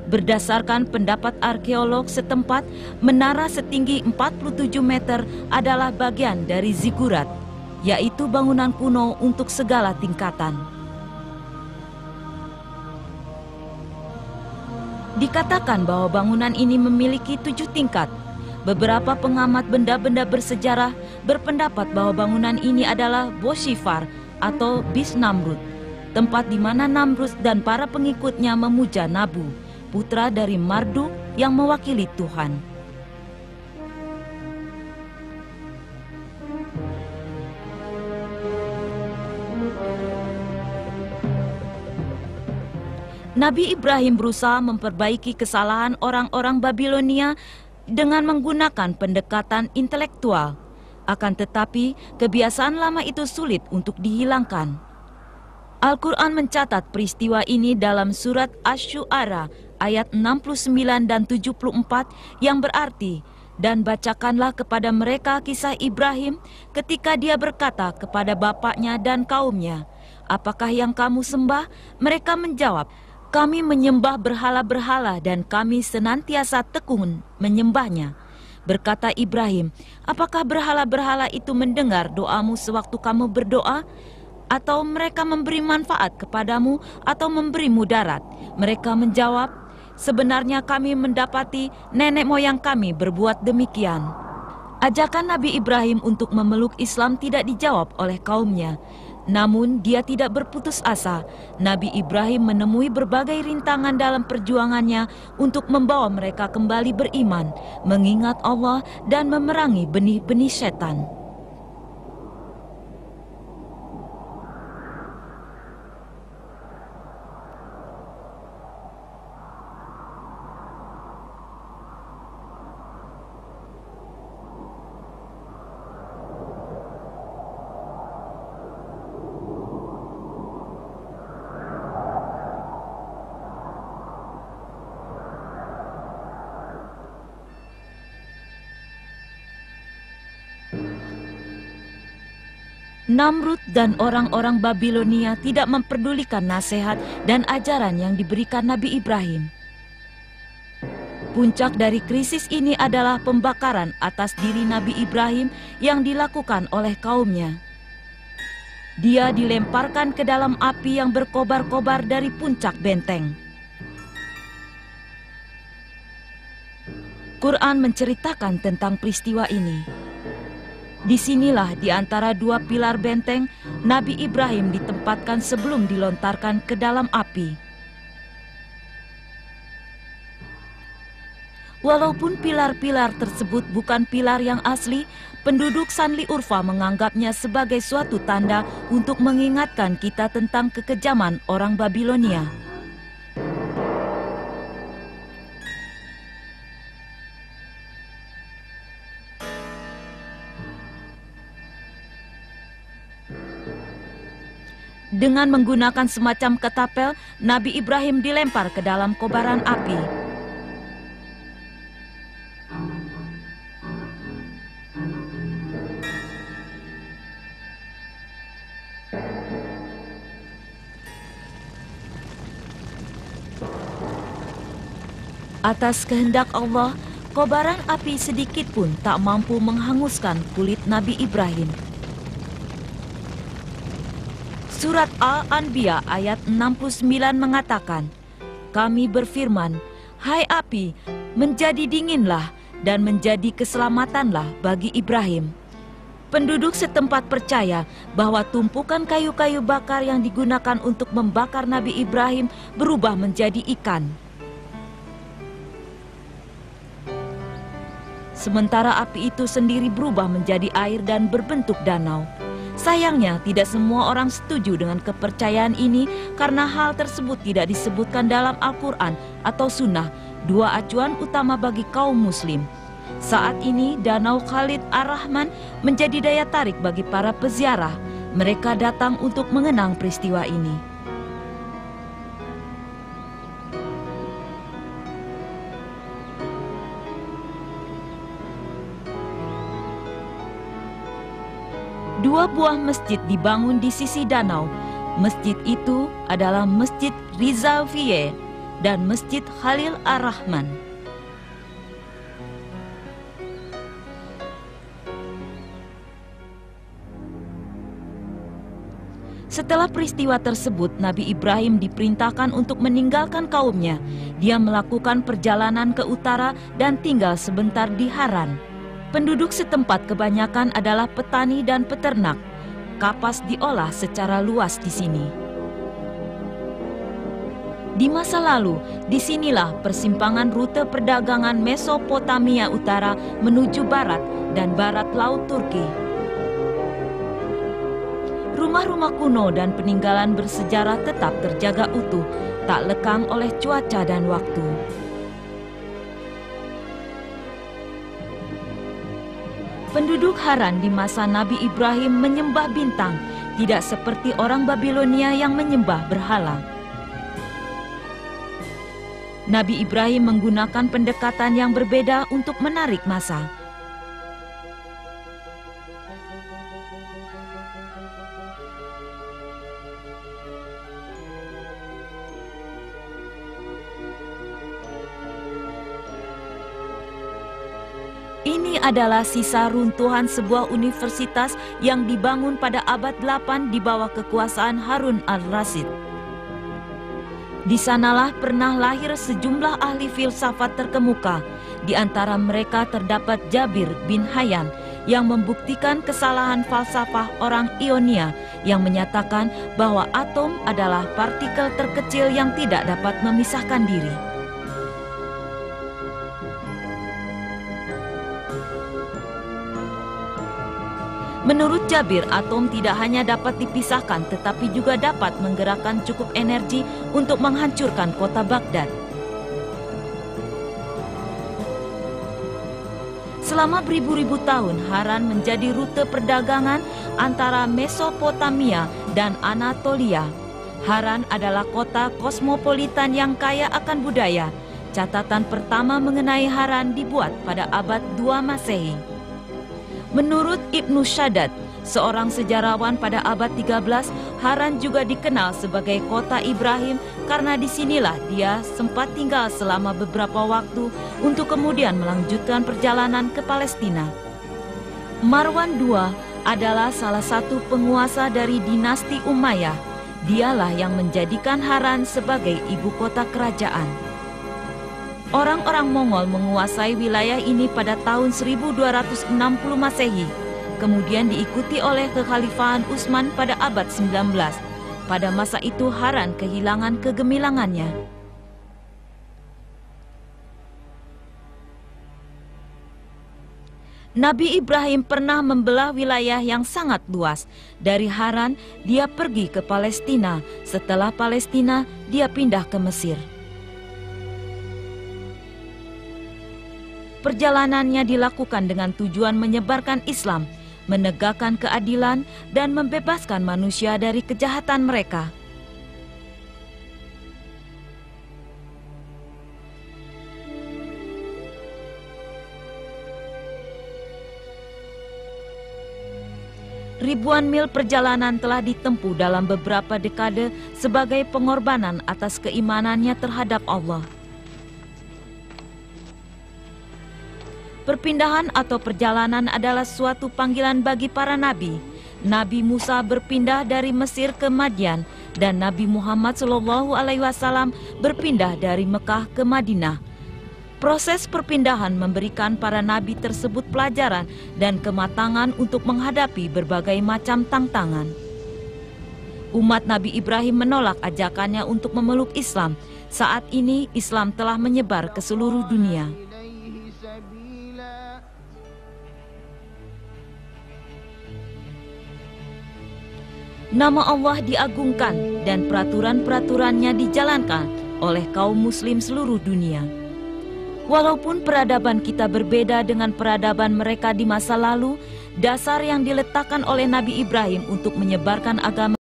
Berdasarkan pendapat arkeolog setempat, menara setinggi 47 meter adalah bagian dari zigurat, yaitu bangunan kuno untuk segala tingkatan. Dikatakan bahwa bangunan ini memiliki 7 tingkat. Beberapa pengamat benda-benda bersejarah berpendapat bahwa bangunan ini adalah Boshifar atau Bis Namrud, tempat di mana Namrud dan para pengikutnya memuja Nabu, putra dari Marduk yang mewakili Tuhan. Nabi Ibrahim berusaha memperbaiki kesalahan orang-orang Babilonia dengan menggunakan pendekatan intelektual. Akan tetapi, kebiasaan lama itu sulit untuk dihilangkan. Al-Quran mencatat peristiwa ini dalam surat Asy-Syu'ara ayat 69 dan 74 yang berarti, "Dan bacakanlah kepada mereka kisah Ibrahim ketika dia berkata kepada bapaknya dan kaumnya, 'Apakah yang kamu sembah?' Mereka menjawab, 'Kami menyembah berhala-berhala dan kami senantiasa tekun menyembahnya.' Berkata Ibrahim, 'Apakah berhala-berhala itu mendengar doamu sewaktu kamu berdoa? Atau mereka memberi manfaat kepadamu atau memberi mudarat?' Mereka menjawab, 'Sebenarnya kami mendapati nenek moyang kami berbuat demikian.' Ajakan Nabi Ibrahim untuk memeluk Islam tidak dijawab oleh kaumnya. Namun dia tidak berputus asa. Nabi Ibrahim menemui berbagai rintangan dalam perjuangannya untuk membawa mereka kembali beriman, mengingat Allah dan memerangi benih-benih setan. Namrud dan orang-orang Babilonia tidak memperdulikan nasihat dan ajaran yang diberikan Nabi Ibrahim. Puncak dari krisis ini adalah pembakaran atas diri Nabi Ibrahim yang dilakukan oleh kaumnya. Dia dilemparkan ke dalam api yang berkobar-kobar dari puncak benteng. Quran menceritakan tentang peristiwa ini. Disinilah di antara dua pilar benteng, Nabi Ibrahim ditempatkan sebelum dilontarkan ke dalam api. Walaupun pilar-pilar tersebut bukan pilar yang asli, penduduk Sanli Urfa menganggapnya sebagai suatu tanda untuk mengingatkan kita tentang kekejaman orang Babilonia. Dengan menggunakan semacam ketapel, Nabi Ibrahim dilempar ke dalam kobaran api. Atas kehendak Allah, kobaran api sedikit pun tak mampu menghanguskan kulit Nabi Ibrahim. Surat Al-Anbiya ayat 69 mengatakan, "Kami berfirman, hai api, menjadi dinginlah dan menjadi keselamatanlah bagi Ibrahim." Penduduk setempat percaya bahwa tumpukan kayu-kayu bakar yang digunakan untuk membakar Nabi Ibrahim berubah menjadi ikan. Sementara api itu sendiri berubah menjadi air dan berbentuk danau. Sayangnya, tidak semua orang setuju dengan kepercayaan ini karena hal tersebut tidak disebutkan dalam Al-Quran atau Sunnah, dua acuan utama bagi kaum Muslim. Saat ini, Danau Khalid Ar-Rahman menjadi daya tarik bagi para peziarah. Mereka datang untuk mengenang peristiwa ini. Dua buah masjid dibangun di sisi danau. Masjid itu adalah Masjid Rizalfiye dan Masjid Khalil Ar-Rahman. Setelah peristiwa tersebut, Nabi Ibrahim diperintahkan untuk meninggalkan kaumnya. Dia melakukan perjalanan ke utara dan tinggal sebentar di Haran. Penduduk setempat kebanyakan adalah petani dan peternak. Kapas diolah secara luas di sini. Di masa lalu, disinilah persimpangan rute perdagangan Mesopotamia Utara menuju barat dan barat laut Turki. Rumah-rumah kuno dan peninggalan bersejarah tetap terjaga utuh, tak lekang oleh cuaca dan waktu. Penduduk Haran di masa Nabi Ibrahim menyembah bintang, tidak seperti orang Babilonia yang menyembah berhala. Nabi Ibrahim menggunakan pendekatan yang berbeda untuk menarik massa. Ini adalah sisa runtuhan sebuah universitas yang dibangun pada abad 8 di bawah kekuasaan Harun al-Rasyid. Di sanalah pernah lahir sejumlah ahli filsafat terkemuka. Di antara mereka terdapat Jabir bin Hayyan yang membuktikan kesalahan falsafah orang Ionia yang menyatakan bahwa atom adalah partikel terkecil yang tidak dapat memisahkan diri. Menurut Jabir, atom tidak hanya dapat dipisahkan tetapi juga dapat menggerakkan cukup energi untuk menghancurkan kota Baghdad. Selama beribu-ribu tahun, Haran menjadi rute perdagangan antara Mesopotamia dan Anatolia. Haran adalah kota kosmopolitan yang kaya akan budaya. Catatan pertama mengenai Haran dibuat pada abad 2 Masehi. Menurut Ibnu Shaddad, seorang sejarawan pada abad 13, Haran juga dikenal sebagai kota Ibrahim karena disinilah dia sempat tinggal selama beberapa waktu untuk kemudian melanjutkan perjalanan ke Palestina. Marwan II adalah salah satu penguasa dari dinasti Umayyah. Dialah yang menjadikan Haran sebagai ibu kota kerajaan. Orang-orang Mongol menguasai wilayah ini pada tahun 1260 Masehi, kemudian diikuti oleh kekhalifahan Utsman pada abad 19. Pada masa itu Haran kehilangan kegemilangannya. Nabi Ibrahim pernah membelah wilayah yang sangat luas. Dari Haran, dia pergi ke Palestina. Setelah Palestina, dia pindah ke Mesir. Perjalanannya dilakukan dengan tujuan menyebarkan Islam, menegakkan keadilan, dan membebaskan manusia dari kejahatan mereka. Ribuan mil perjalanan telah ditempuh dalam beberapa dekade sebagai pengorbanan atas keimanannya terhadap Allah. Perpindahan atau perjalanan adalah suatu panggilan bagi para nabi. Nabi Musa berpindah dari Mesir ke Madian dan Nabi Muhammad SAW berpindah dari Mekah ke Madinah. Proses perpindahan memberikan para nabi tersebut pelajaran dan kematangan untuk menghadapi berbagai macam tantangan. Umat Nabi Ibrahim menolak ajakannya untuk memeluk Islam. Saat ini Islam telah menyebar ke seluruh dunia. Nama Allah diagungkan dan peraturan-peraturannya dijalankan oleh kaum muslim seluruh dunia. Walaupun peradaban kita berbeda dengan peradaban mereka di masa lalu, dasar yang diletakkan oleh Nabi Ibrahim untuk menyebarkan agama